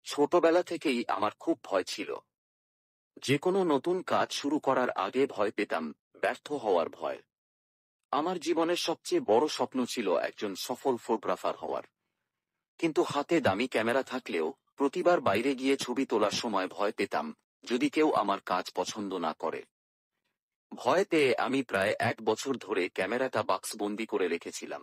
ছোটবেলা থেকেই আমার খুব ভয় ছিল। যেকোনো নতুন কাজ শুরু করার আগে ভয় পেতাম, ব্যর্থ হওয়ার ভয়। আমার জীবনের সবচেয়ে বড় স্বপ্ন ছিল একজন সফল ফটোগ্রাফার হওয়ার। কিন্তু হাতে দামি ক্যামেরা থাকলেও প্রতিবার বাইরে গিয়ে ছবি তোলার সময় ভয় পেতাম, যদি কেউ আমার কাজ পছন্দ না করে। ভয় পেয়ে আমি প্রায় 1 বছর ধরে ক্যামেরাটা বাক্সবন্দি করে রেখেছিলাম।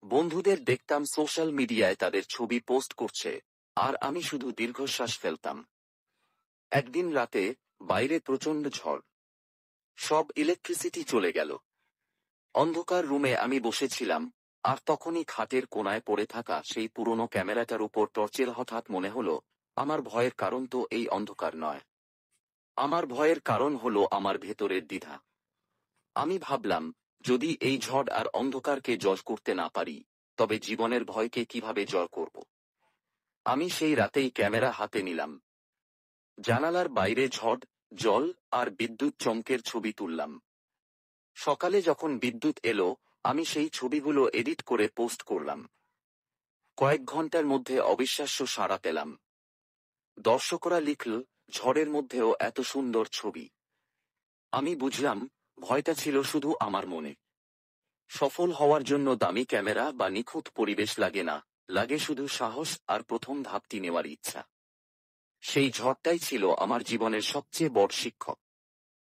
বন্ধুদের দেখতাম সোশ্যাল মিডিয়ায় তাদের ছবি পোস্ট করছে, আর আমি শুধু দীর্ঘশ্বাস ফেলতাম। একদিন রাতে বাইরে প্রচণ্ড ঝড়, সব ইলেকট্রিসিটি চলে গেল। অন্ধকার রুমে আমি বসেছিলাম, আর তখনই খাটের কোণায় পড়ে থাকা সেই পুরনো ক্যামেরাটার উপর টর্চের হঠাৎ মনে হলো, আমার ভয়ের কারণ তো এই অন্ধকার নয়। আমার ভয়ের কারণ হলো আমার ভেতরের দ্বিধা। আমি ভাবলাম, যদি এই ঝড় আর অন্ধকারকে জয় করতে না পারি, তবে জীবনের ভয়কে কিভাবে জয় করব। আমি সেই রাতেই ক্যামেরা হাতে নিলাম। জানালার বাইরে ঝড়, জল আর বিদ্যুৎ চমকের ছবি তুললাম। সকালে যখন বিদ্যুৎ এলো, আমি সেই ছবিগুলো এডিট করে পোস্ট করলাম। কয়েক ঘন্টার মধ্যে অবিশ্বাস্য সাড়া পেলাম। দর্শকরা লিখল, ঝড়ের মধ্যেও এত সুন্দর ছবি। আমি বুঝলাম, ভয়টা ছিল শুধু আমার মনে। সফল হওয়ার জন্য দামি ক্যামেরা বা নিখুঁত পরিবেশ লাগে না, লাগে শুধু সাহস আর প্রথম ধাপটি নেওয়ার ইচ্ছা। সেই ঝড়টাই ছিল আমার জীবনের সবচেয়ে বড় শিক্ষক।